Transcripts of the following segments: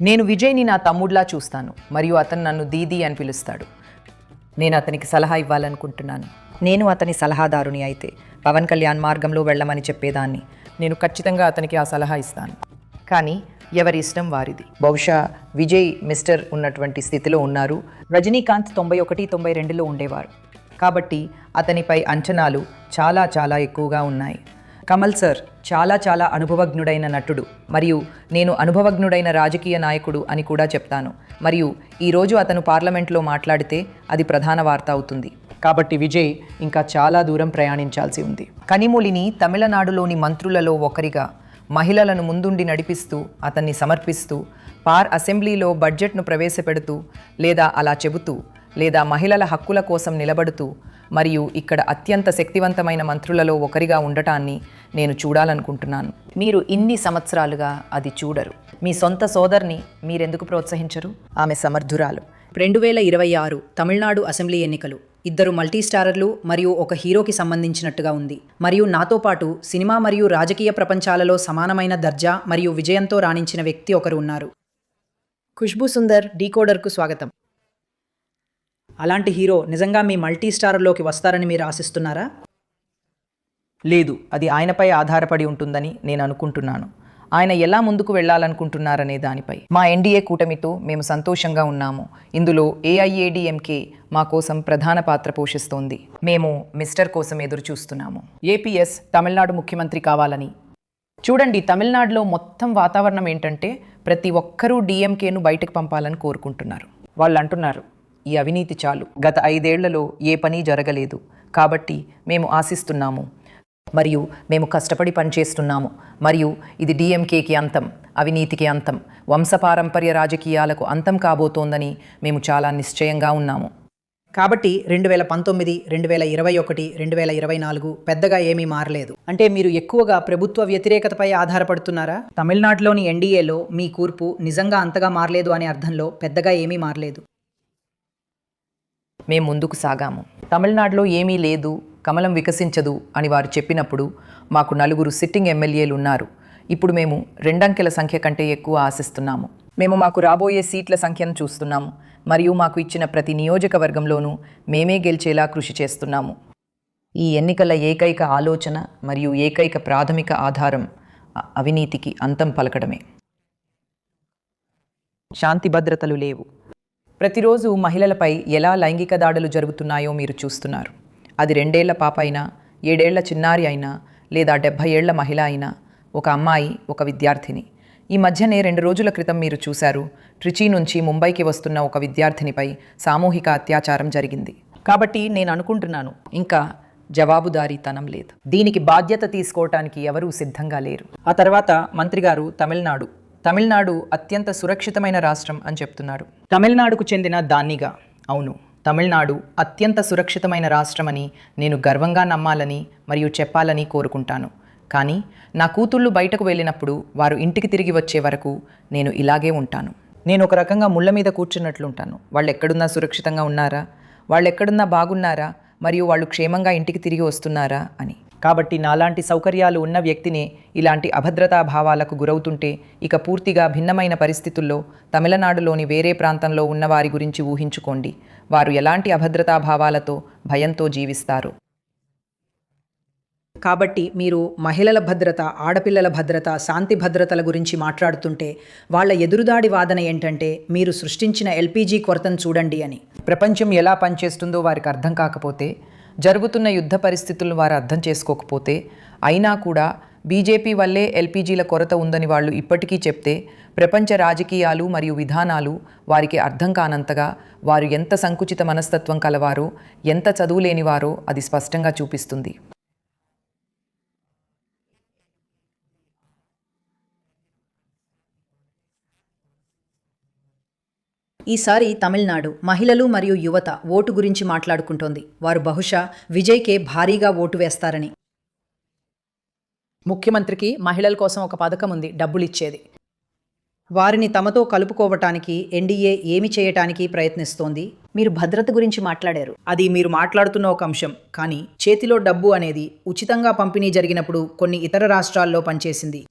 నేను విజయ్ని నా తమ్ముడిలా చూస్తాను మరియు అతను నన్ను దీదీ అని పిలుస్తాడు. నేను అతనికి సలహా ఇవ్వాలనుకుంటున్నాను. నేను అతని సలహాదారుని అయితే పవన్ కళ్యాణ్ మార్గంలో వెళ్ళమని చెప్పేదాన్ని. నేను ఖచ్చితంగా అతనికి ఆ సలహా ఇస్తాను. కానీ ఎవరి ఇష్టం వారిది. బహుశా విజయ్ మిస్టర్ ఉన్నటువంటి స్థితిలో ఉన్నారు. రజనీకాంత్ 91, 92లో ఉండేవారు. కాబట్టి అతనిపై అంచనాలు చాలా చాలా ఎక్కువగా ఉన్నాయి. కమల్ సార్ చాలా అనుభవజ్ఞుడైన నటుడు మరియు నేను అనుభవజ్ఞుడైన రాజకీయ నాయకుడు అని కూడా చెప్తాను. మరియు ఈరోజు అతను పార్లమెంట్లో మాట్లాడితే అది ప్రధాన వార్త అవుతుంది. కాబట్టి విజయ్ ఇంకా చాలా దూరం ప్రయాణించాల్సి ఉంది. కనిమొళిని తమిళనాడులోని మంత్రులలో ఒకరిగా మహిళలను ముందుండి నడిపిస్తూ అతన్ని సమర్పిస్తూ అసెంబ్లీలో బడ్జెట్ను ప్రవేశపెడుతూ లేదా అలా చెబుతూ లేదా మహిళల హక్కుల కోసం నిలబడుతూ మరియు ఇక్కడ అత్యంత శక్తివంతమైన మంత్రులలో ఒకరిగా ఉండటాన్ని నేను చూడాలనుకుంటున్నాను. మీరు ఇన్ని సంవత్సరాలుగా అది చూడరు. మీ సొంత సోదరిని మీరెందుకు ప్రోత్సహించరు? ఆమె సమర్థురాలు. 2026 తమిళనాడు అసెంబ్లీ ఎన్నికలు. 2 మల్టీస్టారర్లు మరియు ఒక హీరోకి సంబంధించినట్టుగా ఉంది. మరియు నాతో పాటు సినిమా మరియు రాజకీయ ప్రపంచాలలో సమానమైన దర్జా మరియు విజయంతో రాణించిన వ్యక్తి ఒకరు ఉన్నారు. ఖుష్బూ సుందర్ డీకోడర్కు స్వాగతం. అలాంటి హీరో నిజంగా మీ మల్టీస్టారర్లోకి వస్తారని మీరు ఆశిస్తున్నారా? లేదు, అది ఆయనపై ఆధారపడి ఉంటుందని నేను అనుకుంటున్నాను. ఆయన ఎలా ముందుకు వెళ్ళాలనుకుంటున్నారనే దానిపై. మా ఎన్డీఏ కూటమితో మేము సంతోషంగా ఉన్నాము. ఇందులో ఏఐఏడీఎంకే మా కోసం ప్రధాన పాత్ర పోషిస్తోంది. మేము మిస్టర్ కోసం ఎదురు చూస్తున్నాము. ఏపీఎస్ తమిళనాడు ముఖ్యమంత్రి కావాలని. చూడండి, తమిళనాడులో మొత్తం వాతావరణం ఏంటంటే ప్రతి ఒక్కరూ డిఎంకేను బయటకు పంపాలని కోరుకుంటున్నారు. వాళ్ళు అంటున్నారు, ఈ అవినీతి చాలు, గత 5 ఏళ్లలో ఏ పని జరగలేదు, కాబట్టి మేము ఆశిస్తున్నాము మరియు మేము కష్టపడి పనిచేస్తున్నాము మరియు ఇది డిఎంకేకి అంతం, అవినీతికి అంతం, వంశపారంపర్య రాజకీయాలకు అంతం కాబోతోందని మేము చాలా నిశ్చయంగా ఉన్నాము. కాబట్టి 2019, 2021, 2024 పెద్దగా ఏమీ మారలేదు. అంటే మీరు ఎక్కువగా ప్రభుత్వ వ్యతిరేకతపై ఆధారపడుతున్నారా? తమిళనాడులోని ఎన్డీఏలో మీ కూర్పు నిజంగా అంతగా మారలేదు అనే అర్థంలో పెద్దగా ఏమీ మారలేదు. మేము ముందుకు సాగాము. తమిళనాడులో ఏమీ లేదు, కమలం వికసించదు అని వారు చెప్పినప్పుడు మాకు 4 సిట్టింగ్ ఎమ్మెల్యేలు ఉన్నారు. ఇప్పుడు మేము 2 అంకెల సంఖ్య కంటే ఎక్కువ ఆశిస్తున్నాము. మేము మాకు రాబోయే సీట్ల సంఖ్యను చూస్తున్నాము మరియు మాకు ఇచ్చిన ప్రతి నియోజకవర్గంలోనూ మేమే గెలిచేలా కృషి చేస్తున్నాము. ఈ ఎన్నికల ఏకైక ఆలోచన మరియు ఏకైక ప్రాథమిక ఆధారం అవినీతికి అంతం పలకడమే. శాంతి భద్రతలు లేవు. ప్రతిరోజు మహిళలపై ఎలా లైంగిక దాడులు జరుగుతున్నాయో మీరు చూస్తున్నారు. అది 2 ఏళ్ల పాప అయినా, 7 ఏళ్ల చిన్నారి అయినా, లేదా 70 ఏళ్ల మహిళ అయినా, ఒక అమ్మాయి, ఒక విద్యార్థిని. ఈ మధ్యనే 2 రోజుల క్రితం మీరు చూశారు, ట్రిచీ నుంచి ముంబైకి వస్తున్న ఒక విద్యార్థినిపై సామూహిక అత్యాచారం జరిగింది. కాబట్టి నేను అనుకుంటున్నాను, ఇంకా జవాబుదారీతనం లేదు. దీనికి బాధ్యత తీసుకోవటానికి ఎవరూ సిద్ధంగా లేరు. ఆ తర్వాత మంత్రి గారు తమిళనాడు అత్యంత సురక్షితమైన రాష్ట్రం అని చెప్తున్నాడు. తమిళనాడుకు చెందిన దాన్నిగా, అవును, తమిళనాడు అత్యంత సురక్షితమైన రాష్ట్రమని నేను గర్వంగా నమ్మాలని మరియు చెప్పాలని కోరుకుంటాను. కానీ నా కూతుళ్ళు బయటకు వెళ్ళినప్పుడు వారు ఇంటికి తిరిగి వచ్చే వరకు నేను ఇలాగే ఉంటాను. నేను ఒక రకంగా ముళ్ళ మీద కూర్చున్నట్లుంటాను. వాళ్ళు ఎక్కడున్నా సురక్షితంగా ఉన్నారా, వాళ్ళు ఎక్కడున్నా బాగున్నారా మరియు వాళ్ళు క్షేమంగా ఇంటికి తిరిగి వస్తున్నారా అని. కాబట్టి నాలాంటి సౌకర్యాలు ఉన్న వ్యక్తినే ఇలాంటి అభద్రతా భావాలకు గురవుతుంటే ఇక పూర్తిగా భిన్నమైన పరిస్థితుల్లో తమిళనాడులోని వేరే ప్రాంతంలో ఉన్నవారి గురించి ఊహించుకోండి. వారు ఎలాంటి అభద్రతా భావాలతో, భయంతో జీవిస్తారు. కాబట్టి మీరు మహిళల భద్రత, ఆడపిల్లల భద్రత, శాంతి భద్రతల గురించి మాట్లాడుతుంటే వాళ్ళ ఎదురుదాడి వాదన ఏంటంటే మీరు సృష్టించిన ఎల్పీజీ కొరతను చూడండి అని. ప్రపంచం ఎలా పనిచేస్తుందో వారికి అర్థం కాకపోతే, జరుగుతున్న యుద్ధ పరిస్థితులను వారు అర్థం చేసుకోకపోతే, అయినా కూడా బీజేపీ వల్లే ఎల్పీజీల కొరత ఉందని వాళ్ళు ఇప్పటికీ చెప్తే, ప్రపంచ రాజకీయాలు మరియు విధానాలు వారికి అర్థం కానంతగా వారు ఎంత సంకుచిత మనస్తత్వం కలవారో, ఎంత చదువులేనివారో అది స్పష్టంగా చూపిస్తుంది. ఈసారి తమిళనాడు మహిళలు మరియు యువత ఓటు గురించి మాట్లాడుకుంటోంది. వారు బహుశా విజయ్కే భారీగా ఓటు వేస్తారని. ముఖ్యమంత్రికి మహిళల కోసం ఒక పథకం ఉంది, డబ్బులు ఇచ్చేది. వారిని తమతో కలుపుకోవటానికి ఎన్డీఏ ఏమి చేయటానికి ప్రయత్నిస్తోంది? మీరు భద్రత గురించి మాట్లాడారు. అది మీరు మాట్లాడుతున్న ఒక అంశం. కానీ చేతిలో డబ్బు అనేది ఉచితంగా పంపిణీ జరిగినప్పుడు కొన్ని ఇతర రాష్ట్రాల్లో పనిచేసింది.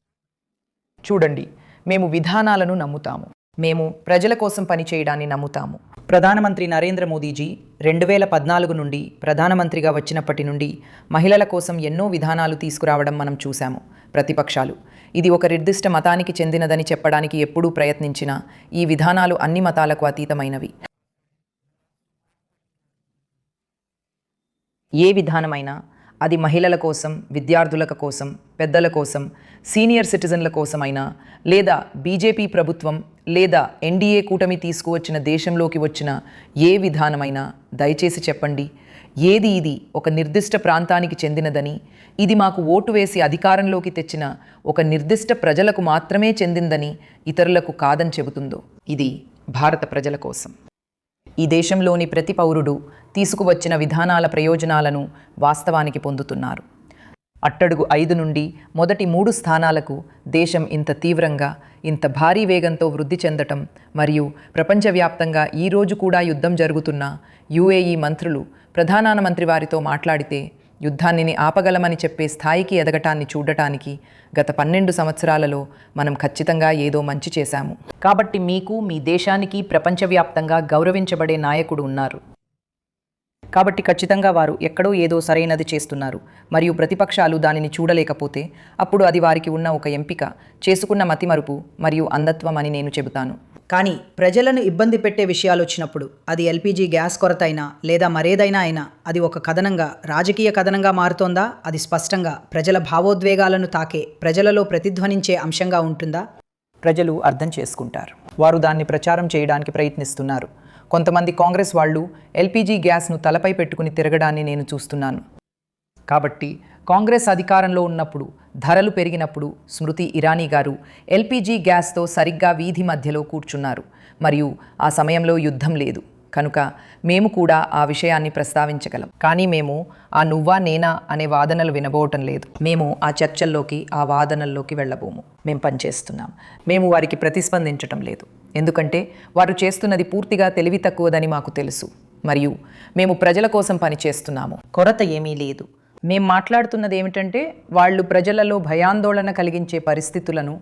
చూడండి, మేము విధానాలను నమ్ముతాము. మేము ప్రజల కోసం పనిచేయడాన్ని నమ్ముతాము. ప్రధానమంత్రి నరేంద్ర మోదీజీ 2014 నుండి ప్రధానమంత్రిగా వచ్చినప్పటి నుండి మహిళల కోసం ఎన్నో విధానాలు తీసుకురావడం మనం చూశాము. ప్రతిపక్షాలు ఇది ఒక నిర్దిష్ట మతానికి చెందినదని చెప్పడానికి ఎప్పుడూ ప్రయత్నించినా ఈ విధానాలు అన్ని మతాలకు అతీతమైనవి. ఏ విధానమైనా అది మహిళల కోసం, విద్యార్థుల కోసం, పెద్దల కోసం, సీనియర్ సిటిజన్ల కోసమైనా, లేదా బీజేపీ ప్రభుత్వం లేదా ఎన్డీఏ కూటమి తీసుకువచ్చిన దేశంలోకి వచ్చిన ఏ విధానమైనా దయచేసి చెప్పండి. ఏది ఇది ఒక నిర్దిష్ట ప్రాంతానికి చెందినదని, ఇది మాకు ఓటు వేసి అధికారంలోకి తెచ్చిన ఒక నిర్దిష్ట ప్రజలకు మాత్రమే చెందిందని ఇతరులకు కాదని చెబుతుందో. ఇది భారత ప్రజల కోసం. ఈ దేశంలోని ప్రతి పౌరుడు తీసుకువచ్చిన విధానాల ప్రయోజనాలను వాస్తవానికి పొందుతున్నారు. అట్టడుగు 5 నుండి మొదటి 3 స్థానాలకు దేశం ఇంత తీవ్రంగా, ఇంత భారీ వేగంతో వృద్ధి చెందటం మరియు ప్రపంచవ్యాప్తంగా ఈరోజు కూడా యుద్ధం జరుగుతున్న యుఏఈ మంత్రులు ప్రధానమంత్రి వారితో మాట్లాడితే యుద్ధాన్ని ఆపగలమని చెప్పే స్థాయికి ఎదగటాన్ని చూడటానికి గత 12 సంవత్సరాలలో మనం ఖచ్చితంగా ఏదో మంచి చేశాము. కాబట్టి మీకు, మీ దేశానికి ప్రపంచవ్యాప్తంగా గౌరవించబడే నాయకుడు ఉన్నారు. కాబట్టి ఖచ్చితంగా వారు ఎక్కడో ఏదో సరైనది చేస్తున్నారు మరియు ప్రతిపక్షాలు దానిని చూడలేకపోతే అప్పుడు అది వారికి ఉన్న ఒక ఎంపిక, చేసుకున్న మతిమరుపు మరియు అంధత్వం అని నేను చెబుతాను. కానీ ప్రజలను ఇబ్బంది పెట్టే విషయాలు వచ్చినప్పుడు, అది ఎల్పీజీ గ్యాస్ కొరత అయినా లేదా మరేదైనా అయినా, అది ఒక కథనంగా, రాజకీయ కథనంగా మారుతోందా? అది స్పష్టంగా ప్రజల భావోద్వేగాలను తాకే, ప్రజలలో ప్రతిధ్వనించే అంశంగా ఉంటుందా? ప్రజలు అర్థం చేసుకుంటారు. వారు దాన్ని ప్రచారం చేయడానికి ప్రయత్నిస్తున్నారు. కొంతమంది కాంగ్రెస్ వాళ్ళు ఎల్పీజీ గ్యాస్ను తలపై పెట్టుకుని తిరగడాన్ని నేను చూస్తున్నాను. కాబట్టి కాంగ్రెస్ అధికారంలో ఉన్నప్పుడు, ధరలు పెరిగినప్పుడు స్మృతి ఇరానీ గారు ఎల్పీజీ గ్యాస్తో సరిగ్గా వీధి మధ్యలో కూర్చున్నారు మరియు ఆ సమయంలో యుద్ధం లేదు. కనుక మేము కూడా ఆ విషయాన్ని ప్రస్తావించగలం. కానీ మేము ఆ నువ్వా నేనా అనే వాదనలు వినబోవటం లేదు. మేము ఆ చర్చల్లోకి, ఆ వాదనల్లోకి వెళ్ళబోము. మేము పనిచేస్తున్నాం. మేము వారికి ప్రతిస్పందించటం లేదు. ఎందుకంటే వారు చేస్తున్నది పూర్తిగా తెలివి తక్కువదని మాకు తెలుసు మరియు మేము ప్రజల కోసం పనిచేస్తున్నాము. కొరత ఏమీ లేదు. మేము మాట్లాడుతున్నది ఏమిటంటే వాళ్ళు ప్రజలలో భయాందోళన కలిగించే పరిస్థితులను,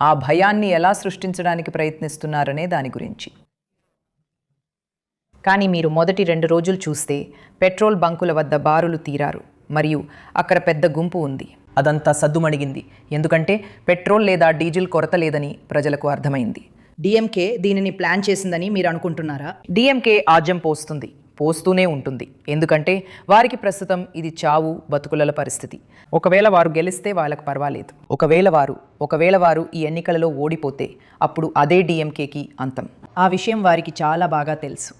ఆ భయాన్ని ఎలా సృష్టించడానికి ప్రయత్నిస్తున్నారనే దాని గురించి. కానీ మీరు మొదటి 2 రోజులు చూస్తే పెట్రోల్ బంకుల వద్ద బారులు తీరారు మరియు అక్కడ పెద్ద గుంపు ఉంది. అదంతా సద్దుమణిగింది ఎందుకంటే పెట్రోల్ లేదా డీజిల్ కొరత లేదని ప్రజలకు అర్థమైంది. డిఎంకే దీనిని ప్లాన్ చేసిందని మీరు అనుకుంటున్నారా? డిఎంకే ఆజ్యం పోస్తూనే ఉంటుంది. ఎందుకంటే వారికి ప్రస్తుతం ఇది చావు బతుకుల పరిస్థితి. ఒకవేళ వారు గెలిస్తే వాళ్ళకు పర్వాలేదు. ఒకవేళ వారు ఈ ఎన్నికలలో ఓడిపోతే అప్పుడు అదే డిఎంకేకి అంతం. ఆ విషయం వారికి చాలా బాగా తెలుసు.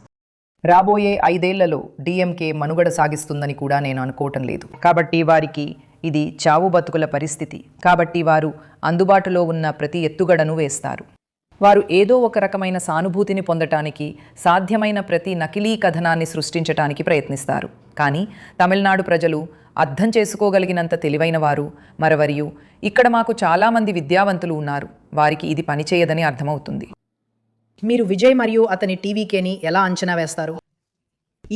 రాబోయే 5 ఏళ్లలో డిఎంకే మనుగడ సాగిస్తుందని కూడా నేను అనుకోవటం లేదు. కాబట్టి వారికి ఇది చావు బతుకుల పరిస్థితి. కాబట్టి వారు అందుబాటులో ఉన్న ప్రతి ఎత్తుగడను వేస్తారు. వారు ఏదో ఒక రకమైన సానుభూతిని పొందటానికి సాధ్యమైన ప్రతి నకిలీ కథనాన్ని సృష్టించటానికి ప్రయత్నిస్తారు. కానీ తమిళనాడు ప్రజలు అర్థం చేసుకోగలిగినంత తెలివైన వారు మరవరియు. ఇక్కడ మాకు చాలామంది విద్యావంతులు ఉన్నారు. వారికి ఇది పనిచేయదని అర్థమవుతుంది. మీరు విజయ్ మరియు అతని టీవీకేని ఎలా అంచనా వేస్తారు?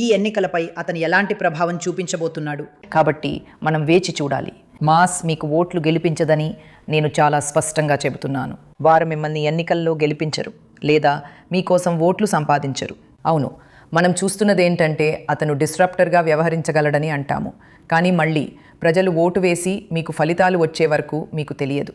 ఈ ఎన్నికలపై అతను ఎలాంటి ప్రభావం చూపించబోతున్నాడు? కాబట్టి మనం వేచి చూడాలి. మాస్ మీకు ఓట్లు గెలిపించదని నేను చాలా స్పష్టంగా చెబుతున్నాను. వారు మిమ్మల్ని ఎన్నికల్లో గెలిపించరు లేదా మీకోసం ఓట్లు సంపాదించరు. అవును, మనం చూస్తున్నది ఏంటంటే అతను డిస్రప్టర్గా వ్యవహరించగలడని అంటాము. కానీ మళ్ళీ ప్రజలు ఓటు వేసి మీకు ఫలితాలు వచ్చే వరకు మీకు తెలియదు.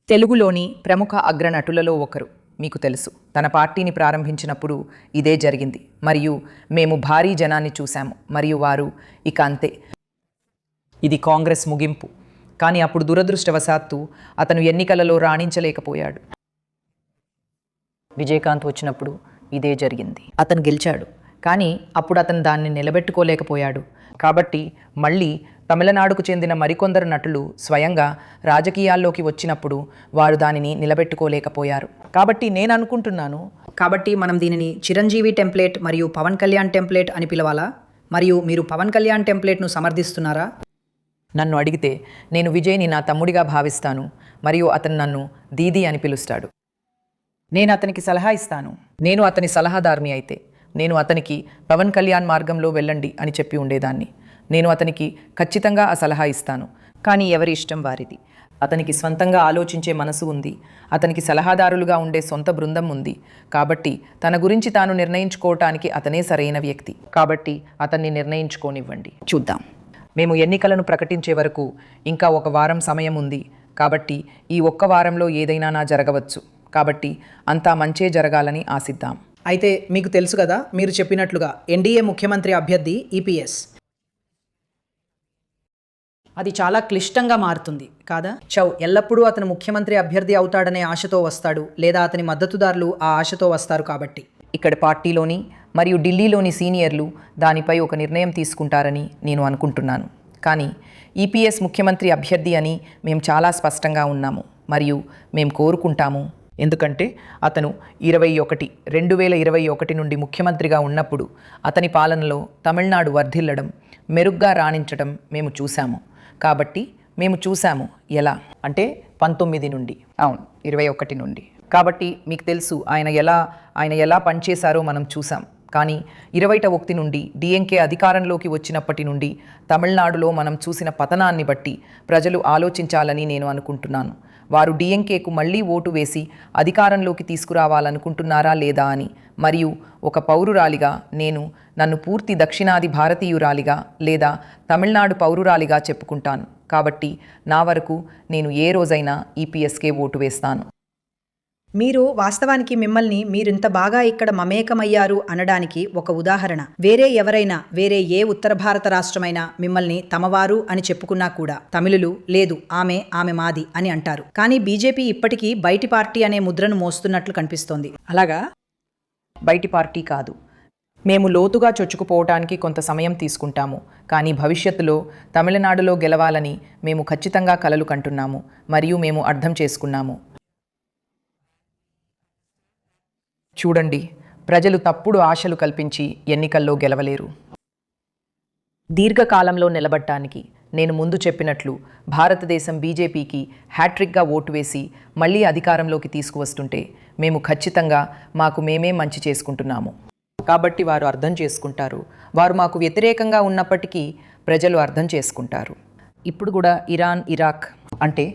తెలుగులోని ప్రముఖ అగ్రనటులలో ఒకరు మీకు తెలుసు. తన పార్టీని ప్రారంభించినప్పుడు ఇదే జరిగింది మరియు మేము భారీ జనాన్ని చూశాము మరియు వారు ఇక అంతే, ఇది కాంగ్రెస్ ముగింపు. కానీ అప్పుడు దురదృష్టవశాత్తు అతను ఎన్నికలలో రాణించలేకపోయాడు. విజయకాంత్ వచ్చినప్పుడు ఇదే జరిగింది. అతను గెలిచాడు కానీ అప్పుడు అతను దాన్ని నిలబెట్టుకోలేకపోయాడు. కాబట్టి మళ్ళీ తమిళనాడుకు చెందిన మరికొందరు నటులు స్వయంగా రాజకీయాల్లోకి వచ్చినప్పుడు వారు దానిని నిలబెట్టుకోలేకపోయారు. కాబట్టి నేను అనుకుంటున్నాను, కాబట్టి మనం దీనిని చిరంజీవి టెంప్లేట్ మరియు పవన్ కళ్యాణ్ టెంప్లేట్ అని పిలవాలా? మరియు మీరు పవన్ కళ్యాణ్ టెంప్లేట్ను సమర్థిస్తున్నారా? నన్ను అడిగితే నేను విజయ్ని నా తమ్ముడిగా భావిస్తాను మరియు అతను నన్ను దీదీ అని పిలుస్తాడు. నేను అతనికి సలహా ఇస్తాను. నేను అతని సలహాదారుని అయితే నేను అతనికి పవన్ కళ్యాణ్ మార్గంలో వెళ్ళండి అని చెప్పి ఉండేదాన్ని. నేను అతనికి ఖచ్చితంగా ఆ సలహా ఇస్తాను. కానీ ఎవరి ఇష్టం వారిది. అతనికి స్వంతంగా ఆలోచించే మనసు ఉంది. అతనికి సలహాదారులుగా ఉండే సొంత బృందం ఉంది. కాబట్టి తన గురించి తాను నిర్ణయించుకోవటానికి అతనే సరైన వ్యక్తి. కాబట్టి అతన్ని నిర్ణయించుకోనివ్వండి. చూద్దాం. మేము ఎన్నికలను ప్రకటించే వరకు ఇంకా 1 వారం సమయం ఉంది. కాబట్టి ఈ 1 వారంలో ఏదైనా జరగవచ్చు. కాబట్టి అంతా మంచే జరగాలని ఆశిద్దాం. అయితే మీకు తెలుసు కదా, మీరు చెప్పినట్లుగా ఎన్డీఏ ముఖ్యమంత్రి అభ్యర్థి ఈపీఎస్. అది చాలా క్లిష్టంగా మారుతుంది కాదా? ఎల్లప్పుడూ అతను ముఖ్యమంత్రి అభ్యర్థి అవుతాడనే ఆశతో వస్తాడు, లేదా అతని మద్దతుదారులు ఆ ఆశతో వస్తారు. కాబట్టి ఇక్కడ పార్టీలోని మరియు ఢిల్లీలోని సీనియర్లు దానిపై ఒక నిర్ణయం తీసుకుంటారని నేను అనుకుంటున్నాను. కానీ ఈపీఎస్ ముఖ్యమంత్రి అభ్యర్థి అని మేము చాలా స్పష్టంగా ఉన్నాము మరియు మేము కోరుకుంటాము. ఎందుకంటే అతను 2021 నుండి ముఖ్యమంత్రిగా ఉన్నప్పుడు అతని పాలనలో తమిళనాడు వర్ధిల్లడం, మెరుగ్గా రాణించడం మేము చూశాము. కాబట్టి మేము చూశాము ఎలా అంటే 19 నుండి, అవును 21 నుండి. కాబట్టి మీకు తెలుసు ఆయన ఎలా పనిచేశారో మనం చూసాం. కానీ 21 నుండి డిఎంకే అధికారంలోకి వచ్చినప్పటి నుండి తమిళనాడులో మనం చూసిన పతనాన్ని బట్టి ప్రజలు ఆలోచించాలని నేను అనుకుంటున్నాను. వారు డిఎంకేకు మళ్ళీ ఓటు వేసి అధికారంలోకి తీసుకురావాలనుకుంటున్నారా లేదా అని. మరియు ఒక పౌరురాలిగా నన్ను పూర్తి దక్షిణాది భారతీయురాలిగా లేదా తమిళనాడు పౌరురాలిగా చెప్పుకుంటాను. కాబట్టి నా వరకు నేను ఏ రోజైనా ఈపీఎస్కే ఓటు వేస్తాను. మీరు వాస్తవానికి మిమ్మల్ని మీరింత బాగా ఇక్కడ మమేకమయ్యారు అనడానికి ఒక ఉదాహరణ, వేరే ఏ ఉత్తర భారత రాష్ట్రమైనా మిమ్మల్ని తమవారు అని చెప్పుకున్నా కూడా తమిళులు లేదు ఆమె మాది అని అంటారు. కానీ బీజేపీ ఇప్పటికీ బయటి పార్టీ అనే ముద్రను మోస్తున్నట్లు కనిపిస్తోంది. అలాగా? బయటి పార్టీ కాదు. మేము లోతుగా చొచ్చుకుపోవటానికి కొంత సమయం తీసుకుంటాము. కానీ భవిష్యత్తులో తమిళనాడులో గెలవాలని మేము ఖచ్చితంగా కలలు కంటున్నాము మరియు మేము అర్థం చేసుకున్నాము. చూడండి, ప్రజలు తప్పుడు ఆశలు కల్పించి ఎన్నికల్లో గెలవలేరు. దీర్ఘకాలంలో నిలబడటానికి నేను ముందు చెప్పినట్లు భారతదేశం బీజేపీకి హ్యాట్రిక్గా ఓటు వేసి మళ్ళీ అధికారంలోకి తీసుకువస్తుంటే మేము ఖచ్చితంగా మాకు మేమే మంచి చేసుకుంటున్నాము. కాబట్టి వారు అర్థం చేసుకుంటారు. వారు మాకు వ్యతిరేకంగా ఉన్నప్పటికీ ప్రజలు అర్థం చేసుకుంటారు. ఇప్పుడు కూడా ఇరాక్ అంటే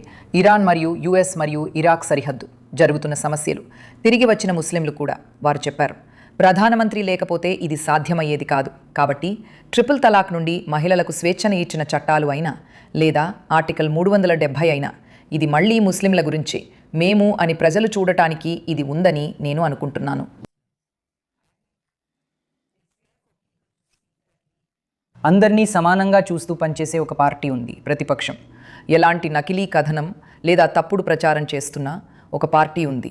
ఇరాన్ మరియు యుఎస్ మరియు ఇరాక్ సరిహద్దు జరుగుతున్న సమస్యలు, తిరిగి వచ్చిన ముస్లింలు కూడా వారు చెప్పారు ప్రధానమంత్రి లేకపోతే ఇది సాధ్యమయ్యేది కాదు. కాబట్టి ట్రిపుల్ తలాక్ నుండి మహిళలకు స్వేచ్ఛను ఇచ్చిన చట్టాలు అయినా లేదా ఆర్టికల్ 370 అయినా ఇది మళ్ళీ ముస్లింల గురించే మేము అని ప్రజలు చూడటానికి ఇది ఉందని నేను అనుకుంటున్నాను. అందరినీ సమానంగా చూస్తూ పనిచేసే ఒక పార్టీ ఉంది, ప్రతిపక్షం. ఎలాంటి నకిలీ కథనం లేదా తప్పుడు ప్రచారం చేస్తున్న ఒక పార్టీ ఉంది.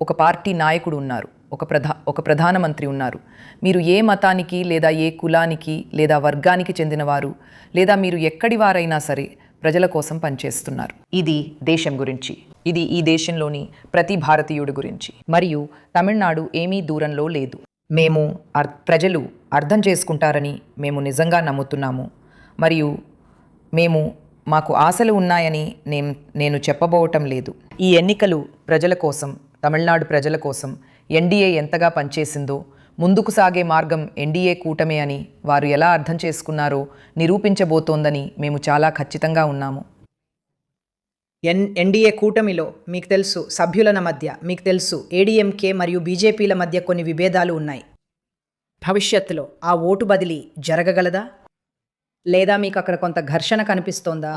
ఒక పార్టీ నాయకుడు ఉన్నారు, ఒక ప్రధానమంత్రి ఉన్నారు. మీరు ఏ మతానికి లేదా ఏ కులానికి లేదా వర్గానికి చెందినవారు లేదా మీరు ఎక్కడి వారైనా సరే ప్రజల కోసం పనిచేస్తున్నారు. ఇది దేశం గురించి, ఇది ఈ దేశంలోని ప్రతి భారతీయుడి గురించి. మరియు తమిళనాడు ఏమీ దూరంలో లేదు. ప్రజలు అర్థం చేసుకుంటారని మేము నిజంగా నమ్ముతున్నాము మరియు మాకు ఆశలు ఉన్నాయని నేను చెప్పబోవటం లేదు. ఈ ఎన్నికలు ప్రజల కోసం, తమిళనాడు ప్రజల కోసం ఎన్డీఏ ఎంతగా పనిచేసిందో, ముందుకు సాగే మార్గం ఎన్డీఏ కూటమే అని వారు ఎలా అర్థం చేసుకున్నారో నిరూపించబోతోందని మేము చాలా ఖచ్చితంగా ఉన్నాము. ఎన్డీఏ కూటమిలో మీకు తెలుసు సభ్యుల మధ్య, మీకు తెలుసు ఏడీఎంకే మరియు బీజేపీల మధ్య కొన్ని విభేదాలు ఉన్నాయి. భవిష్యత్తులో ఆ ఓటు బదిలీ జరగగలదా లేదా మీకు అక్కడ కొంత ఘర్షణ కనిపిస్తోందా?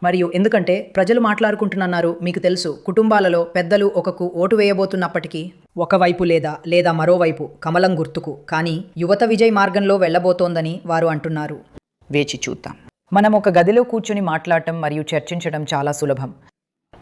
మరియు ఎందుకంటే ప్రజలు మాట్లాడుకుంటున్నారు, మీకు తెలుసు కుటుంబాలలో పెద్దలు ఒకకు ఓటు వేయబోతున్నప్పటికీ ఒకవైపు లేదా మరోవైపు కమలం గుర్తుకు, కానీ యువత విజయ్ మార్గంలో వెళ్లబోతోందని వారు అంటున్నారు. వేచి చూద్దాం. మనం ఒక గదిలో కూర్చుని మాట్లాడటం మరియు చర్చించడం చాలా సులభం.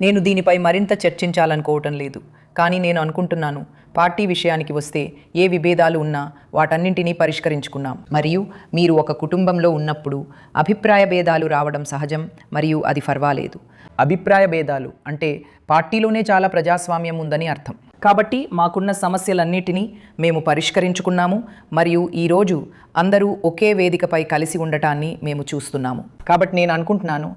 నేను దీనిపై మరింత చర్చించాలనుకోవటం లేదు. కానీ నేను అనుకుంటున్నాను పార్టీ విషయానికి వస్తే ఏ విభేదాలు ఉన్నా వాటన్నింటినీ పరిష్కరించుకున్నాం. మరియు మీరు ఒక కుటుంబంలో ఉన్నప్పుడు అభిప్రాయ భేదాలు రావడం సహజం మరియు అది పర్వాలేదు. అభిప్రాయ భేదాలు అంటే పార్టీలోనే చాలా ప్రజాస్వామ్యం ఉందని అర్థం. కాబట్టి మాకున్న సమస్యలన్నిటినీ మేము పరిష్కరించుకున్నాము మరియు ఈరోజు అందరూ ఒకే వేదికపై కలిసి ఉండటాన్ని మేము చూస్తున్నాము. కాబట్టి నేను అనుకుంటున్నాను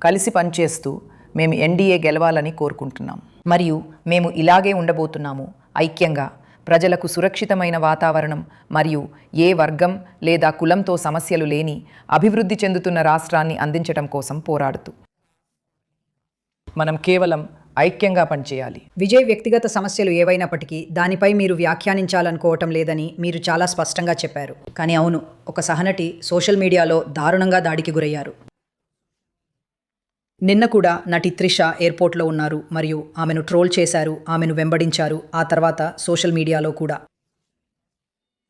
కలిసి పనిచేస్తూ మేము ఎన్డీఏ గెలవాలని కోరుకుంటున్నాం మరియు మేము ఇలాగే ఉండబోతున్నాము, ఐక్యంగా ప్రజలకు సురక్షితమైన వాతావరణం మరియు ఏ వర్గం లేదా కులంతో సమస్యలు లేని అభివృద్ధి చెందుతున్న రాష్ట్రాన్ని అందించడం కోసం పోరాడుతూ. మనం కేవలం ఐక్యంగా పనిచేయాలి. విజయ్ వ్యక్తిగత సమస్యలు ఏవైనప్పటికీ దానిపై మీరు వ్యాఖ్యానించాలనుకోవటం లేదని మీరు చాలా స్పష్టంగా చెప్పారు. కానీ అవును, ఒక సహనటి సోషల్ మీడియాలో దారుణంగా దాడికి గురయ్యారు. నిన్న కూడా నటి త్రిష ఎయిర్పోర్ట్లో ఉన్నారు మరియు ఆమెను ట్రోల్ చేశారు, ఆమెను వెంబడించారు, ఆ తర్వాత సోషల్ మీడియాలో కూడా.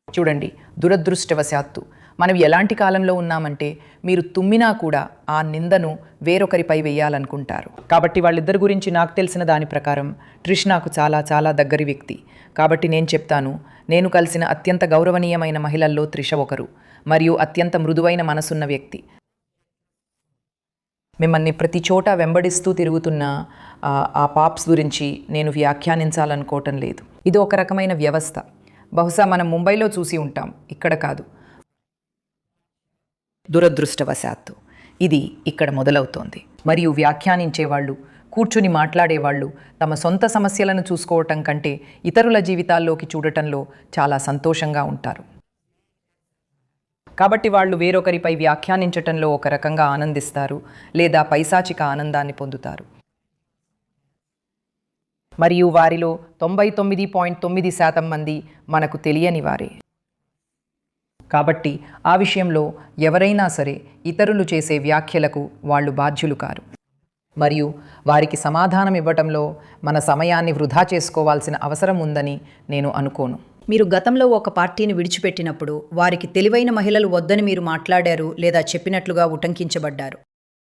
చూడండి, దురదృష్టవశాత్తు మనం ఎలాంటి కాలంలో ఉన్నామంటే మీరు తుమ్మినా కూడా ఆ నిందను వేరొకరిపై వేయాలనుకుంటారు. కాబట్టి వాళ్ళిద్దరి గురించి నాకు తెలిసిన దాని ప్రకారం ట్రిష్ నాకు చాలా చాలా దగ్గరి వ్యక్తి. కాబట్టి నేను చెప్తాను, నేను కలిసిన అత్యంత గౌరవనీయమైన మహిళల్లో త్రిష ఒకరు మరియు అత్యంత మృదువైన మనసున్న వ్యక్తి. మిమ్మల్ని ప్రతి చోట వెంబడిస్తూ తిరుగుతున్న ఆ పాప్స్ గురించి నేను వ్యాఖ్యానించాలనుకోవటం లేదు. ఇది ఒక రకమైన వ్యవస్థ. బహుశా మనం ముంబైలో చూసి ఉంటాం, ఇక్కడ కాదు. దురదృష్టవశాత్తు ఇది ఇక్కడ మొదలవుతోంది. మరియు వ్యాఖ్యానించేవాళ్ళు, కూర్చుని మాట్లాడేవాళ్ళు తమ సొంత సమస్యలను చూసుకోవటం కంటే ఇతరుల జీవితాల్లోకి చూడటంలో చాలా సంతోషంగా ఉంటారు. కాబట్టి వాళ్ళు వేరొకరిపై వ్యాఖ్యానించటంలో ఒక రకంగా ఆనందిస్తారు లేదా పైశాచిక ఆనందాన్ని పొందుతారు. మరియు వారిలో 99.9% మంది మనకు తెలియని వారే. కాబట్టి ఆ విషయంలో ఎవరైనా సరే ఇతరులు చేసే వ్యాఖ్యలకు వాళ్ళు బాధ్యులు కారు. మరియు వారికి సమాధానం ఇవ్వటంలో మన సమయాన్ని వృధా చేసుకోవాల్సిన అవసరం ఉందని నేను అనుకోను. మీరు గతంలో ఒక పార్టీని విడిచిపెట్టినప్పుడు వారికి తెలివైన మహిళలు వద్దని మీరు మాట్లాడారు లేదా చెప్పినట్లుగా ఉటంకించబడ్డారు.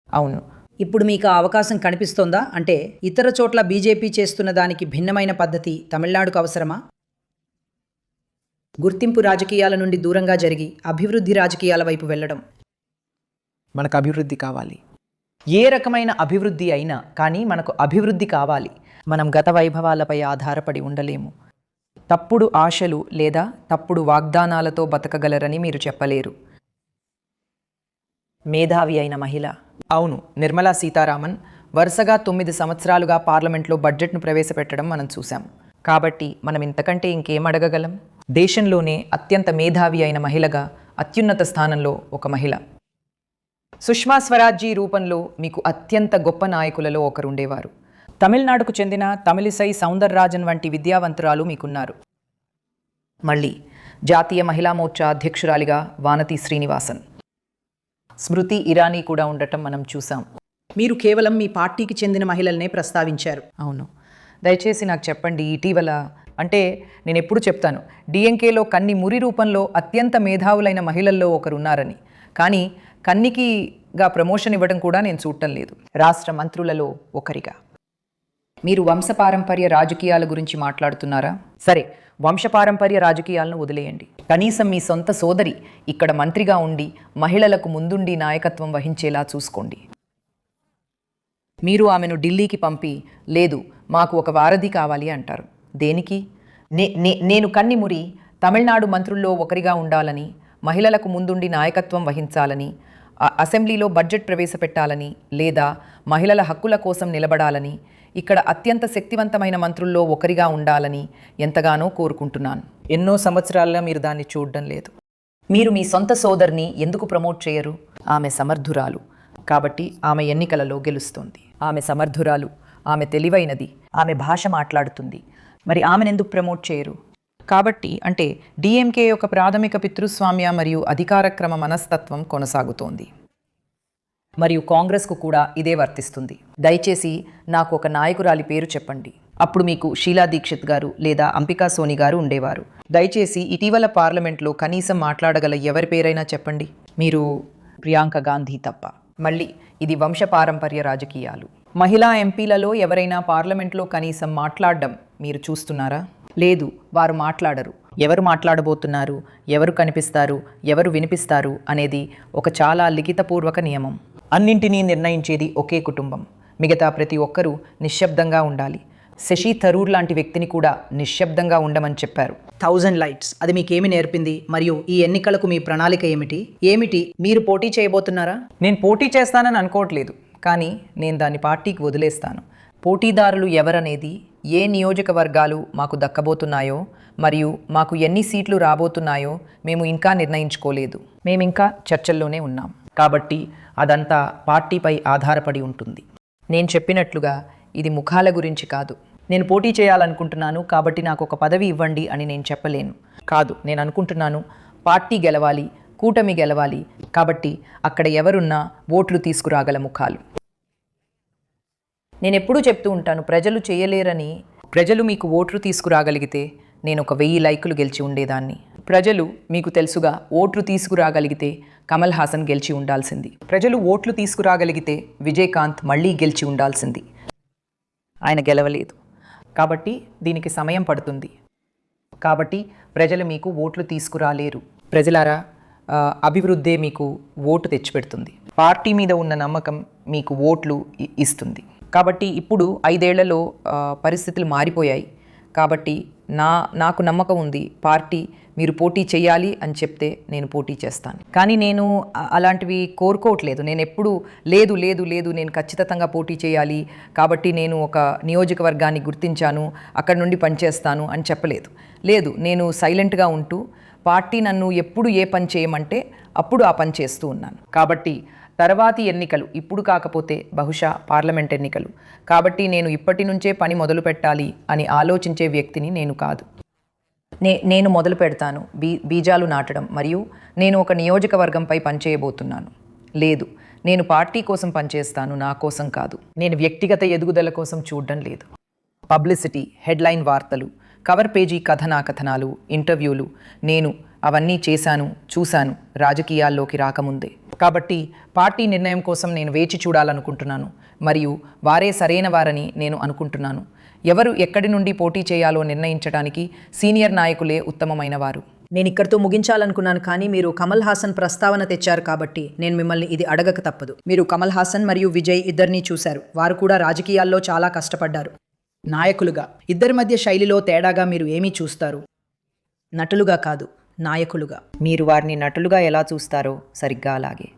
అవును. ఇప్పుడు మీకు ఆ అవకాశం కనిపిస్తోందా? అంటే ఇతర చోట్ల బీజేపీ చేస్తున్న దానికి భిన్నమైన పద్ధతి తమిళనాడుకు అవసరమా? గుర్తింపు రాజకీయాల నుండి దూరంగా జరిగి అభివృద్ధి రాజకీయాల వైపు వెళ్ళడం. మనకు అభివృద్ధి కావాలి. ఏ రకమైన అభివృద్ధి అయినా కానీ మనకు అభివృద్ధి కావాలి. మనం గత వైభవాలపై ఆధారపడి ఉండలేము. తప్పుడు ఆశలు లేదా తప్పుడు వాగ్దానాలతో బతకగలరని మీరు చెప్పలేరు. మేధావి అయిన మహిళ. అవును, నిర్మలా సీతారామన్ వరుసగా 9 సంవత్సరాలుగా పార్లమెంట్లో బడ్జెట్ను ప్రవేశపెట్టడం మనం చూసాం. కాబట్టి మనం ఇంతకంటే ఇంకేం అడగగలం? దేశంలోనే అత్యంత మేధావి అయిన మహిళగా అత్యున్నత స్థానంలో ఒక మహిళ. సుష్మా స్వరాజ్జీ రూపంలో మీకు అత్యంత గొప్ప నాయకులలో ఒకరుండేవారు. తమిళనాడుకు చెందిన తమిళిసై సౌందర్రాజన్ వంటి విద్యావంతురాలు మీకున్నారు. మళ్ళీ జాతీయ మహిళా మోర్చా అధ్యక్షురాలిగా వానతి శ్రీనివాసన్, స్మృతి ఇరానీ కూడా ఉండటం మనం చూసాం. మీరు కేవలం మీ పార్టీకి చెందిన మహిళలనే ప్రస్తావించారు. అవును, దయచేసి నాకు చెప్పండి, ఇటీవల అంటే నేను ఎప్పుడు చెప్తాను డిఎంకేలో కన్ని మురి రూపంలో అత్యంత మేధావులైన మహిళల్లో ఒకరున్నారని. కానీ కన్నికిగా ప్రమోషన్ ఇవ్వడం కూడా నేను చూడటం లేదు. రాష్ట్ర మంత్రులలో ఒకరిగా. మీరు వంశపారంపర్య రాజకీయాల గురించి మాట్లాడుతున్నారా? సరే, వంశపారంపర్య రాజకీయాలను వదిలేయండి. కనీసం మీ సొంత సోదరి ఇక్కడ మంత్రిగా ఉండి మహిళలకు ముందుండి నాయకత్వం వహించేలా చూసుకోండి. మీరు ఆమెను ఢిల్లీకి పంపి లేదు మాకు ఒక వారధి కావాలి అంటారు. దేనికి? నేను కన్నిమురి తమిళనాడు మంత్రుల్లో ఒకరిగా ఉండాలని, మహిళలకు ముందుండి నాయకత్వం వహించాలని, అసెంబ్లీలో బడ్జెట్ ప్రవేశపెట్టాలని లేదా మహిళల హక్కుల కోసం నిలబడాలని, ఇక్కడ అత్యంత శక్తివంతమైన మంత్రుల్లో ఒకరిగా ఉండాలని ఎంతగానో కోరుకుంటున్నాను. ఎన్నో సంవత్సరాలుగా మీరు దాన్ని చూడడం లేదు. మీరు మీ సొంత సోదరిని ఎందుకు ప్రమోట్ చేయరు? ఆమె సమర్థురాలు కాబట్టి ఆమె ఎన్నికలలో గెలుస్తుంది. ఆమె సమర్థురాలు, ఆమె తెలివైనది, ఆమె భాష మాట్లాడుతుంది. మరి ఆమెను ఎందుకు ప్రమోట్ చేయరు? కాబట్టి అంటే డిఎంకే యొక్క ప్రాథమిక పితృస్వామ్య మరియు అధికారక్రమ మనస్తత్వం కొనసాగుతోంది. మరియు కాంగ్రెస్కు కూడా ఇదే వర్తిస్తుంది. దయచేసి నాకు ఒక నాయకురాలి పేరు చెప్పండి. అప్పుడు మీకు షీలా దీక్షిత్ గారు లేదా అంబికా సోని గారు ఉండేవారు. దయచేసి ఇటీవల పార్లమెంట్లో కనీసం మాట్లాడగల ఎవరి పేరైనా చెప్పండి. మీరు ప్రియాంక గాంధీ తప్ప. మళ్ళీ ఇది వంశపారంపర్య రాజకీయాలు. మహిళా ఎంపీలలో ఎవరైనా పార్లమెంట్లో కనీసం మాట్లాడడం మీరు చూస్తున్నారా? లేదు, వారు మాట్లాడరు. ఎవరు మాట్లాడబోతున్నారు, ఎవరు కనిపిస్తారు, ఎవరు వినిపిస్తారు అనేది ఒక చాలా లిఖితపూర్వక నియమం. అన్నింటినీ నిర్ణయించేది ఒకే కుటుంబం. మిగతా ప్రతి ఒక్కరూ నిశ్శబ్దంగా ఉండాలి. శశి థరూర్ లాంటి వ్యక్తిని కూడా నిశ్శబ్దంగా ఉండమని చెప్పారు. 1000 లైట్స్ అది మీకేమి నేర్పింది? మరియు ఈ ఎన్నికలకు మీ ప్రణాళిక ఏమిటి? మీరు పోటీ చేయబోతున్నారా? నేను పోటీ చేస్తానని అనుకోవట్లేదు, కానీ నేను దాన్ని పార్టీకి వదిలేస్తాను. పోటీదారులు ఎవరనేది, ఏ నియోజకవర్గాలు మాకు దక్కబోతున్నాయో మరియు మాకు ఎన్ని సీట్లు రాబోతున్నాయో మేము ఇంకా నిర్ణయించుకోలేదు. మేమింకా చర్చల్లోనే ఉన్నాం. కాబట్టి అదంతా పార్టీపై ఆధారపడి ఉంటుంది. నేను చెప్పినట్లుగా ఇది ముఖాల గురించి కాదు. నేను పోటీ చేయాలనుకుంటున్నాను కాబట్టి నాకు ఒక పదవి ఇవ్వండి అని నేను చెప్పలేను. కాదు, నేను అనుకుంటున్నాను పార్టీ గెలవాలి, కూటమి గెలవాలి, కాబట్టి అక్కడ ఎవరున్నా ఓట్లు తీసుకురాగల ముఖాలు. నేను ఎప్పుడూ చెప్తూ ఉంటాను, ప్రజలు చేయలేరని. ప్రజలు మీకు ఓట్లు తీసుకురాగలిగితే నేను ఒక 1000 లైకులు గెలిచి ఉండేదాన్ని. ప్రజలు మీకు తెలుసుగా ఓట్లు తీసుకురాగలిగితే కమల్ హాసన్ గెలిచి ఉండాల్సింది. ప్రజలు ఓట్లు తీసుకురాగలిగితే విజయకాంత్ మళ్ళీ గెలిచి ఉండాల్సింది. ఆయన గెలవలేదు కాబట్టి దీనికి సమయం పడుతుంది. కాబట్టి ప్రజలు మీకు ఓట్లు తీసుకురాలేరు. ప్రజలారా, అభివృద్ధే మీకు ఓటు తెచ్చిపెడుతుంది. పార్టీ మీద ఉన్న నమ్మకం మీకు ఓట్లు ఇస్తుంది. కాబట్టి ఇప్పుడు 5 ఏళ్లలో పరిస్థితులు మారిపోయాయి. కాబట్టి నాకు నమ్మకం ఉంది, పార్టీ మీరు పోటీ చేయాలి అని చెప్తే నేను పోటీ చేస్తాను. కానీ నేను అలాంటివి కోరుకోవట్లేదు. నేను ఎప్పుడు లేదు లేదు లేదు నేను ఖచ్చితంగా పోటీ చేయాలి, కాబట్టి నేను ఒక నియోజకవర్గాన్ని గుర్తించాను, అక్కడ నుండి పనిచేస్తాను అని చెప్పలేదు. లేదు, నేను సైలెంట్గా ఉంటూ పార్టీ నన్ను ఎప్పుడు ఏ పని చేయమంటే అప్పుడు ఆ పని చేస్తూ ఉన్నాను. కాబట్టి తర్వాతి ఎన్నికలు ఇప్పుడు కాకపోతే బహుశా పార్లమెంట్ ఎన్నికలు. కాబట్టి నేను ఇప్పటి నుంచే పని మొదలు పెట్టాలి అని ఆలోచించే వ్యక్తిని నేను కాదు. నేను మొదలు పెడతాను బీజాలు నాటడం, మరియు నేను ఒక నియోజకవర్గంపై పనిచేయబోతున్నాను. లేదు, నేను పార్టీ కోసం పనిచేస్తాను, నా కోసం కాదు. నేను వ్యక్తిగత ఎదుగుదల కోసం చూడడం లేదు. పబ్లిసిటీ, హెడ్లైన్ వార్తలు, కవర్ పేజీ కథనాలు, ఇంటర్వ్యూలు, నేను అవన్నీ చూశాను రాజకీయాల్లోకి రాకముందే. కాబట్టి పార్టీ నిర్ణయం కోసం నేను వేచి చూడాలనుకుంటున్నాను, మరియు వారే సరైన వారని నేను అనుకుంటున్నాను. ఎవరు ఎక్కడి నుండి పోటీ చేయాలో నిర్ణయించడానికి సీనియర్ నాయకులే ఉత్తమమైన వారు. నేను ఇక్కడితో ముగించాలనుకున్నాను, కానీ మీరు కమల్ హాసన్ ప్రస్తావన తెచ్చారు కాబట్టి నేను మిమ్మల్ని ఇది అడగక తప్పదు. మీరు కమల్ హాసన్ మరియు విజయ్ ఇద్దరినీ చూశారు. వారు కూడా రాజకీయాల్లో చాలా కష్టపడ్డారు. నాయకులుగా ఇద్దరి మధ్య శైలిలో తేడాగా మీరు ఏమీ చూస్తారు? నటులుగా కాదు, నాయకులుగా. మీరు వారిని నటులుగా ఎలా చూస్తారో సరిగ్గా అలాగే.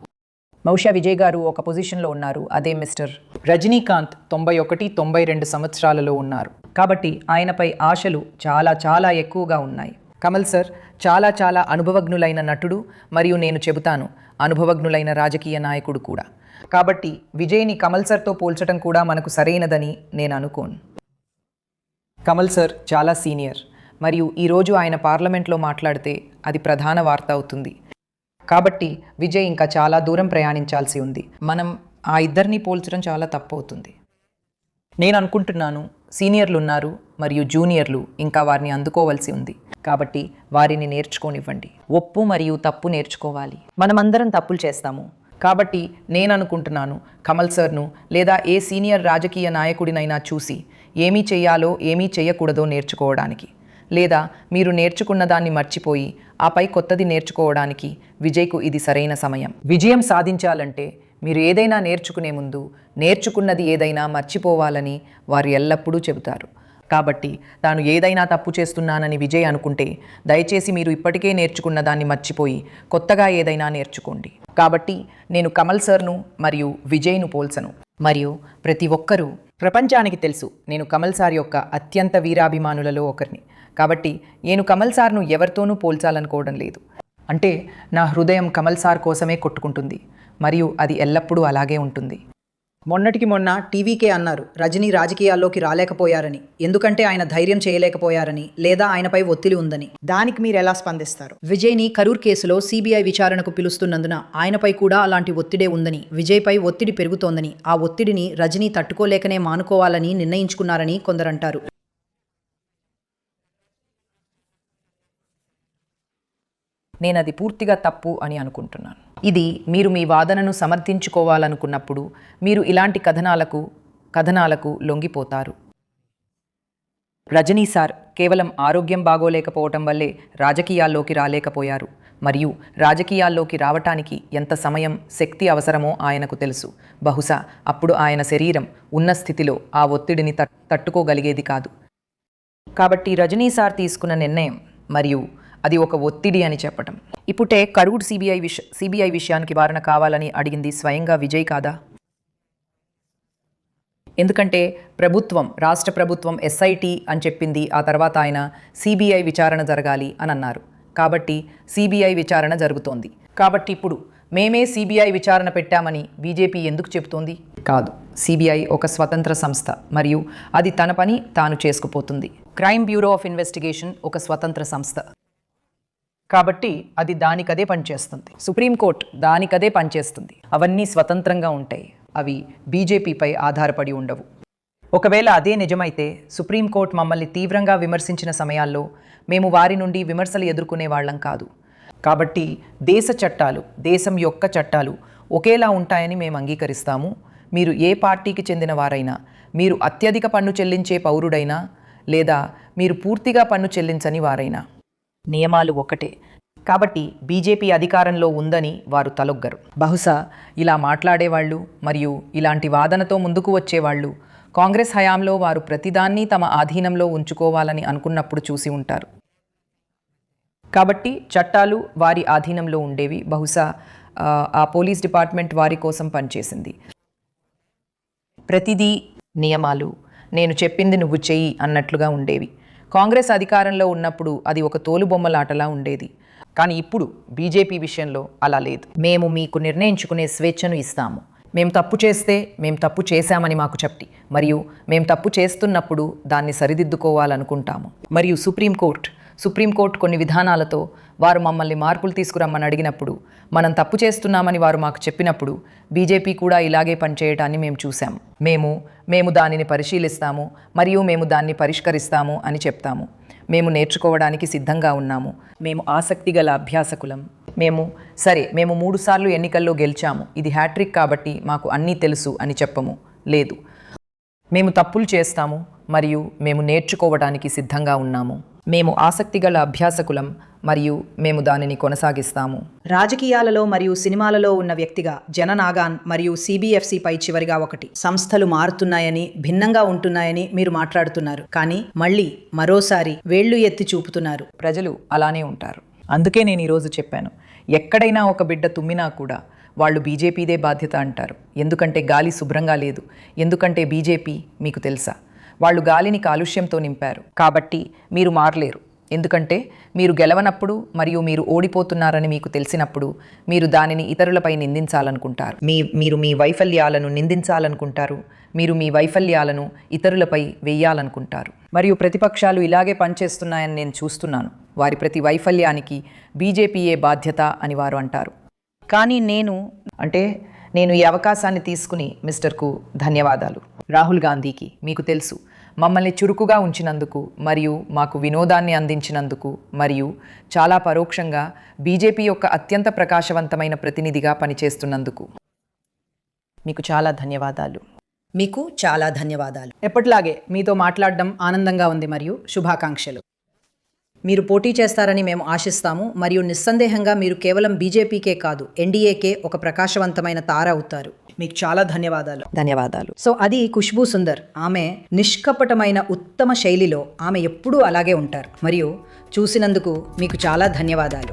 బహుశా విజయ్ గారు ఒక పొజిషన్లో ఉన్నారు, అదే మిస్టర్ రజనీకాంత్ 91-92 సంవత్సరాలలో ఉన్నారు. కాబట్టి ఆయనపై ఆశలు చాలా చాలా ఎక్కువగా ఉన్నాయి. కమల్ సార్ చాలా అనుభవజ్ఞులైన నటుడు, మరియు నేను చెబుతాను అనుభవజ్ఞులైన రాజకీయ నాయకుడు కూడా. కాబట్టి విజయ్ని కమల్ సార్తో పోల్చడం కూడా మనకు సరైనదని నేను అనుకోను. కమల్ సార్ చాలా సీనియర్, మరియు ఈరోజు ఆయన పార్లమెంట్లో మాట్లాడితే అది ప్రధాన వార్త అవుతుంది. కాబట్టి విజయ్ ఇంకా చాలా దూరం ప్రయాణించాల్సి ఉంది. మనం ఆ ఇద్దరిని పోల్చడం చాలా తప్పు అవుతుంది. నేను అనుకుంటున్నాను సీనియర్లు ఉన్నారు మరియు జూనియర్లు ఇంకా వారిని అందుకోవాల్సి ఉంది. కాబట్టి వారిని నేర్చుకోనివ్వండి. ఒప్పు మరియు తప్పు నేర్చుకోవాలి. మనమందరం తప్పులు చేస్తాము. కాబట్టి నేను అనుకుంటున్నాను కమల్ సార్ను లేదా ఏ సీనియర్ రాజకీయ నాయకుడినైనా చూసి ఏమీ చేయాలో ఏమీ చేయకూడదో నేర్చుకోవడానికి, లేదా మీరు నేర్చుకున్న దాన్ని మర్చిపోయి ఆపై కొత్తది నేర్చుకోవడానికి విజయ్కు ఇది సరైన సమయం. విజయం సాధించాలంటే మీరు ఏదైనా నేర్చుకునే ముందు నేర్చుకున్నది ఏదైనా మర్చిపోవాలని వారు ఎల్లప్పుడూ చెబుతారు. కాబట్టి తాను ఏదైనా తప్పు చేస్తున్నానని విజయ్ అనుకుంటే దయచేసి మీరు ఇప్పటికే నేర్చుకున్న దాన్ని మర్చిపోయి కొత్తగా ఏదైనా నేర్చుకోండి. కాబట్టి నేను కమల్ సార్ను మరియు విజయ్ను పోల్చను, మరియు ప్రతి ఒక్కరూ ప్రపంచానికి తెలుసు నేను కమల్ సార్ యొక్క అత్యంత వీరాభిమానులలో ఒకరిని. కాబట్టి నేను కమల్ సార్ను ఎవరితోనూ పోల్చాలనుకోవడం లేదు. అంటే నా హృదయం కమల్ సార్ కోసమే కొట్టుకుంటుంది, మరియు అది ఎల్లప్పుడూ అలాగే ఉంటుంది. మొన్నటికి మొన్న టీవీకే అన్నారు రజనీ రాజకీయాల్లోకి రాలేకపోయారని, ఎందుకంటే ఆయన ధైర్యం చేయలేకపోయారని లేదా ఆయనపై ఒత్తిడి ఉందని. దానికి మీరు ఎలా స్పందిస్తారు? విజయ్ని కరూర్ కేసులో సిబిఐ విచారణకు పిలుస్తున్నందున ఆయనపై కూడా అలాంటి ఒత్తిడే ఉందని, విజయ్పై ఒత్తిడి పెరుగుతోందని, ఆ ఒత్తిడిని రజనీ తట్టుకోలేకనే మానుకోవాలని నిర్ణయించుకున్నారని కొందరంటారు. నేను అది పూర్తిగా తప్పు అని అనుకుంటున్నాను. ఇది మీరు మీ వాదనను సమర్థించుకోవాలనుకున్నప్పుడు మీరు ఇలాంటి కథనాలకు లొంగిపోతారు. రజనీ సార్ కేవలం ఆరోగ్యం బాగోలేకపోవటం వల్లే రాజకీయాల్లోకి రాలేకపోయారు, మరియు రాజకీయాల్లోకి రావటానికి ఎంత సమయం, శక్తి అవసరమో ఆయనకు తెలుసు. బహుశా అప్పుడు ఆయన శరీరం ఉన్న స్థితిలో ఆ ఒత్తిడిని తట్టుకోగలిగేది కాదు. కాబట్టి రజనీ సార్ తీసుకున్న నిర్ణయం మరియు అది ఒక ఒత్తిడి అని చెప్పటం. ఇప్పుడే కరూర్ సిబిఐ విషయానికి వివరణ కావాలని అడిగింది స్వయంగా విజయ్ కాదా? ఎందుకంటే రాష్ట్ర ప్రభుత్వం ఎస్ఐటి అని చెప్పింది. ఆ తర్వాత ఆయన సిబిఐ విచారణ జరగాలి అని అన్నారు. కాబట్టి సిబిఐ విచారణ జరుగుతోంది. కాబట్టి ఇప్పుడు మేమే సిబిఐ విచారణ పెట్టామని బీజేపీ ఎందుకు చెబుతోంది? కాదు, సిబిఐ ఒక స్వతంత్ర సంస్థ మరియు అది తన పని తాను చేసుకుపోతుంది. క్రైమ్ బ్యూరో ఆఫ్ ఇన్వెస్టిగేషన్ ఒక స్వతంత్ర సంస్థ కాబట్టి అది దానికదే పనిచేస్తుంది. సుప్రీంకోర్టు దానికదే పనిచేస్తుంది. అవన్నీ స్వతంత్రంగా ఉంటాయి. అవి బీజేపీపై ఆధారపడి ఉండవు. ఒకవేళ అదే నిజమైతే సుప్రీంకోర్టు మమ్మల్ని తీవ్రంగా విమర్శించిన సమయాల్లో మేము వారి నుండి విమర్శలు ఎదుర్కొనే వాళ్ళం కాదు. కాబట్టి దేశ చట్టాలు, దేశం యొక్క చట్టాలు ఒకేలా ఉంటాయని మేము అంగీకరిస్తాము. మీరు ఏ పార్టీకి చెందిన వారైనా, మీరు అత్యధిక పన్ను చెల్లించే పౌరుడైనా లేదా మీరు పూర్తిగా పన్ను చెల్లించని వారైనా నియమాలు ఒకటే. కాబట్టి బీజేపీ అధికారంలో ఉందని వారు తలొగ్గరు. బహుశా ఇలా మాట్లాడేవాళ్ళు మరియు ఇలాంటి వాదనతో ముందుకు వచ్చేవాళ్ళు కాంగ్రెస్ హయాంలో వారు ప్రతిదాన్ని తమ ఆధీనంలో ఉంచుకోవాలని అనుకున్నప్పుడు చూసి ఉంటారు. కాబట్టి చట్టాలు వారి ఆధీనంలో ఉండేవి. బహుశా ఆ పోలీస్ డిపార్ట్మెంట్ వారి కోసం పనిచేసింది. ప్రతిదీ నియమాలు, నేను చెప్పింది నువ్వు చెయ్యి అన్నట్లుగా ఉండేవి. కాంగ్రెస్ అధికారంలో ఉన్నప్పుడు అది ఒక తోలుబొమ్మలాటలా ఉండేది. కానీ ఇప్పుడు బీజేపీ విషయంలో అలా లేదు. మేము మీకు నిర్ణయించుకునే స్వేచ్ఛను ఇస్తాము. మేము తప్పు చేస్తే మేము తప్పు చేశామని మాకు చెప్పి మరియు మేము తప్పు చేస్తున్నప్పుడు దాన్ని సరిదిద్దుకోవాలనుకుంటాము. మరియు సుప్రీంకోర్టు కొన్ని విధానాలతో వారు మమ్మల్ని మార్పులు తీసుకురమ్మని అడిగినప్పుడు, మనం తప్పు చేస్తున్నామని వారు మాకు చెప్పినప్పుడు బీజేపీ కూడా ఇలాగే పనిచేయటాన్ని మేము చూసాము. మేము దానిని పరిశీలిస్తాము మరియు మేము దాన్ని పరిష్కరిస్తాము అని చెప్తాము. మేము నేర్చుకోవడానికి సిద్ధంగా ఉన్నాము. మేము ఆసక్తి గల అభ్యాసకులం. మేము 3 సార్లు ఎన్నికల్లో గెలిచాము, ఇది హ్యాట్రిక్ కాబట్టి మాకు అన్నీ తెలుసు అని చెప్పము. లేదు, మేము తప్పులు చేస్తాము మరియు మేము నేర్చుకోవడానికి సిద్ధంగా ఉన్నాము. మేము ఆసక్తిగల అభ్యాసకులం మరియు మేము దానిని కొనసాగిస్తాము. రాజకీయాలలో మరియు సినిమాలలో ఉన్న వ్యక్తిగా జననాగాన్ మరియు సిబిఎఫ్సిపై చివరిగా ఒకటి. సంస్థలు మారుతున్నాయని, భిన్నంగా ఉంటున్నాయని మీరు మాట్లాడుతున్నారు, కానీ మరోసారి వేళ్లు ఎత్తి చూపుతున్నారు. ప్రజలు అలానే ఉంటారు. అందుకే నేను ఈరోజు చెప్పాను, ఎక్కడైనా ఒక బిడ్డ తుమ్మినా కూడా వాళ్ళు బీజేపీదే బాధ్యత అంటారు. ఎందుకంటే గాలి శుభ్రంగా లేదు. ఎందుకంటే బీజేపీ, మీకు తెలుసా, వాళ్ళు గాలిని కాలుష్యంతో నింపారు. కాబట్టి మీరు మారలేరు. ఎందుకంటే మీరు గెలవనప్పుడు మరియు మీరు ఓడిపోతున్నారని మీకు తెలిసినప్పుడు మీరు దానిని ఇతరులపై నిందించాలనుకుంటారు. మీరు మీ వైఫల్యాలను నిందించాలనుకుంటారు. మీరు మీ వైఫల్యాలను ఇతరులపై వేయాలనుకుంటారు. మరియు ప్రతిపక్షాలు ఇలాగే పనిచేస్తున్నాయని నేను చూస్తున్నాను. వారి ప్రతి వైఫల్యానికి బీజేపీయే బాధ్యత అని వారు అంటారు. కానీ నేను ఈ అవకాశాన్ని తీసుకుని మిస్టర్కు ధన్యవాదాలు. రాహుల్ గాంధీకి, మీకు తెలుసు, మమ్మల్ని చురుకుగా ఉంచినందుకు మరియు మాకు వినోదాన్ని అందించినందుకు మరియు చాలా పరోక్షంగా బీజేపీ యొక్క అత్యంత ప్రకాశవంతమైన ప్రతినిధిగా పనిచేస్తున్నందుకు మీకు చాలా ధన్యవాదాలు. మీకు చాలా ధన్యవాదాలు. ఎప్పటిలాగే మీతో మాట్లాడడం ఆనందంగా ఉంది మరియు శుభాకాంక్షలు. మీరు పోటీ చేస్తారని మేము ఆశిస్తాము మరియు నిస్సందేహంగా మీరు కేవలం బీజేపీకే కాదు, ఎన్డీఏకే ఒక ప్రకాశవంతమైన తార అవుతారు. మీకు చాలా ధన్యవాదాలు. సో అది ఖుష్బూ సుందర్. ఆమె నిష్కపటమైన ఉత్తమ శైలిలో ఆమె ఎప్పుడూ అలాగే ఉంటారు. మరియు చూసినందుకు మీకు చాలా ధన్యవాదాలు.